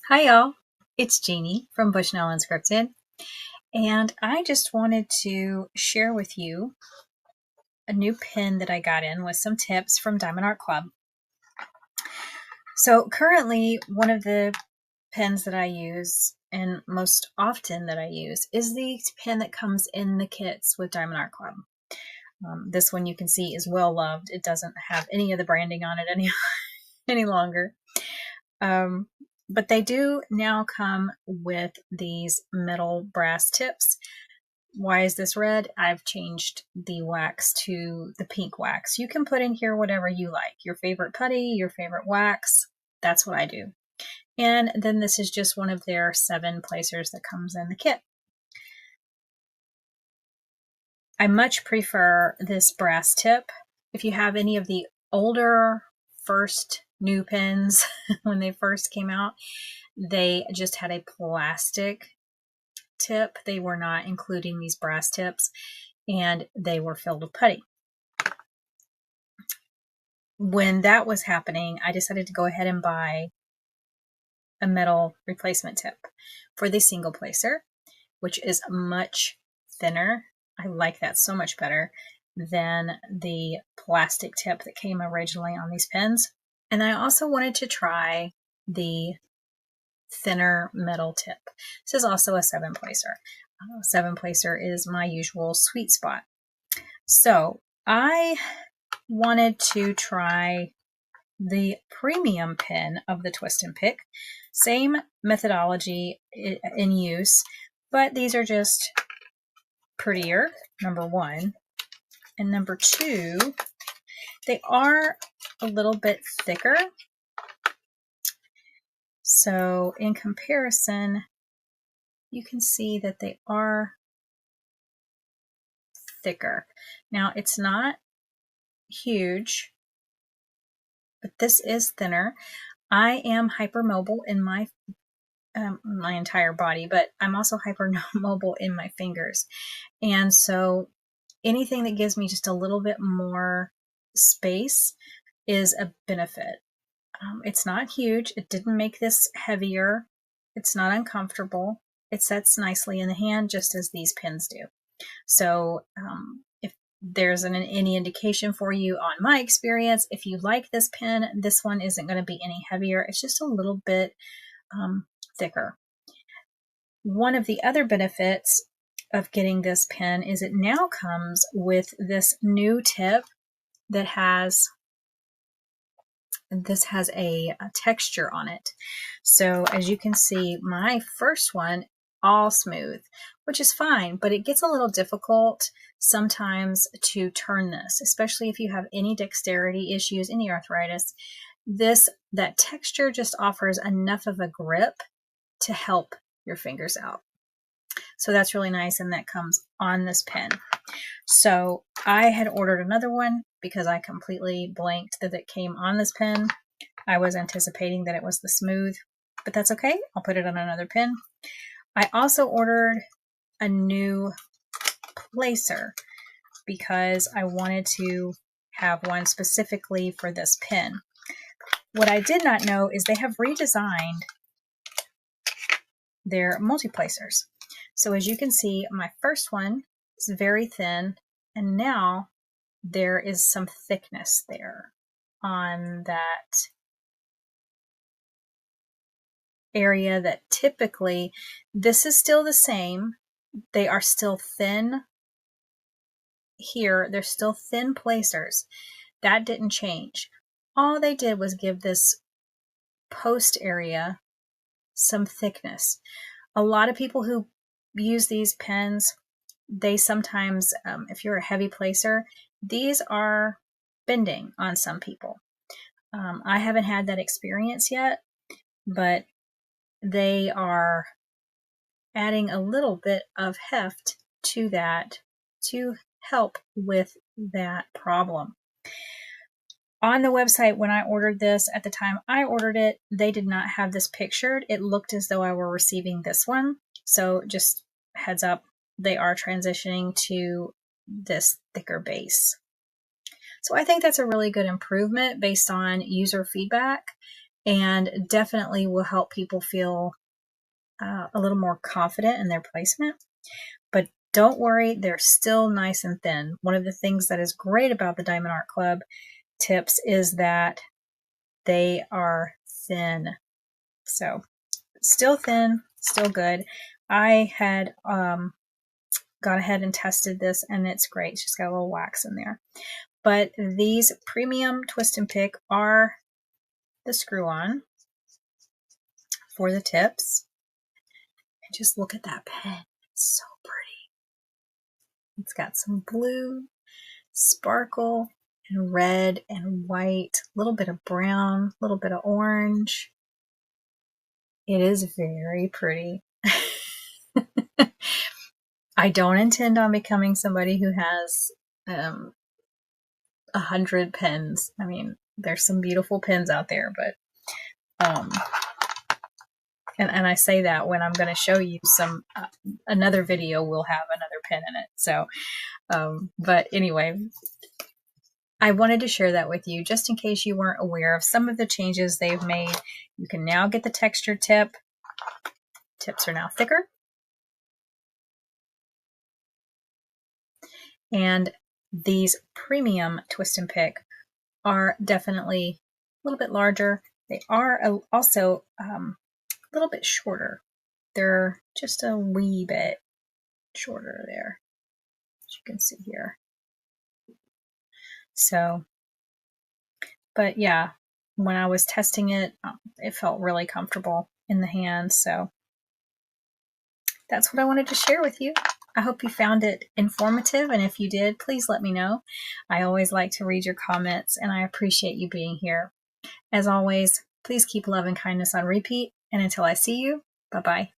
Hi y'all, it's Jeannie from Bushnell Unscripted, and I just wanted to share with you a new pin that I got in with some tips from Diamond Art Club. So currently, one of the pins that I use, and most often that I use, is the pin that comes in the kits with Diamond Art Club. This one you can see is well loved. It doesn't have any of the branding on it any longer. But they do now come with these metal brass tips. Why is this red? I've changed the wax to the pink wax. You can put in here whatever you like. Your favorite putty, your favorite wax. That's what I do. And then this is just one of their 7 placers that comes in the kit. I much prefer this brass tip. If you have any of the older first new pens when they first came out, they just had a plastic tip. They were not including these brass tips, and they were filled with putty. When that was happening, I decided to go ahead and buy a metal replacement tip for the single placer, which is much thinner. I like that so much better than the plastic tip that came originally on these pens. And I also wanted to try the thinner metal tip. This is also a 7 placer. 7 placer is my usual sweet spot. So I wanted to try the premium pen of the Twist and Pick. Same methodology in use, but these are just prettier, number one. And number two, they are a little bit thicker. So in comparison, you can see that they are thicker. Now it's not huge, but this is thinner. I am hypermobile in my entire body, but I'm also hypermobile in my fingers. And so anything that gives me just a little bit more space is a benefit. It's not huge. It didn't make this heavier. It's not uncomfortable. It sets nicely in the hand just as these pens do. So if there's any indication for you on my experience, if you like this pen, this one isn't going to be any heavier. It's just a little bit thicker. One of the other benefits of getting this pen is it now comes with this new tip that has a texture on it. So as you can see, my first one all smooth, which is fine, but it gets a little difficult sometimes to turn this, especially if you have any dexterity issues, any arthritis. That texture just offers enough of a grip to help your fingers out. So that's really nice, and that comes on this pen. So I had ordered another one because I completely blanked that it came on this pen. I was anticipating that it was the smooth, but that's okay. I'll put it on another pen. I also ordered a new placer because I wanted to have one specifically for this pen. What I did not know is they have redesigned their multiplacers. So as you can see, my first one is very thin, and now there is some thickness there on that area that typically, this is still the same. They are still thin here. They're still thin placers. That didn't change. All they did was give this post area some thickness. A lot of people who use these pens, they sometimes, if you're a heavy placer, these are bending on some people. I haven't had that experience yet, but they are adding a little bit of heft to that to help with that problem. On the website, when I ordered this, at the time I ordered it, they did not have this pictured. It looked as though I were receiving this one. So just heads up, they are transitioning to this thicker base. So I think that's a really good improvement based on user feedback. and definitely will help people feel a little more confident in their placement. But don't worry, they're still nice and thin. One of the things that is great about the Diamond Art Club tips is that they are thin. So still thin, still good. I had got ahead and tested this, and it's great. It's just got a little wax in there. But these premium twist and pick are the screw-on for the tips. And just look at that pen. It's so pretty. It's got some blue, sparkle, and red and white, a little bit of brown, a little bit of orange. It is very pretty. I don't intend on becoming somebody who has 100 pens. I mean, there's some beautiful pens out there, but and I say that when I'm going to show you some another video will have another pen in it. So, but anyway, I wanted to share that with you just in case you weren't aware of some of the changes they've made. You can now get the texture tip. Tips are now thicker. And these premium twist and pick are definitely a little bit larger. They are also a little bit shorter. They're just a wee bit shorter there, as you can see here. So, but yeah, when I was testing it, it felt really comfortable in the hand. So that's what I wanted to share with you. I hope you found it informative, and if you did, please let me know. I always like to read your comments, and I appreciate you being here. As always, please keep love and kindness on repeat, and until I see you, bye-bye.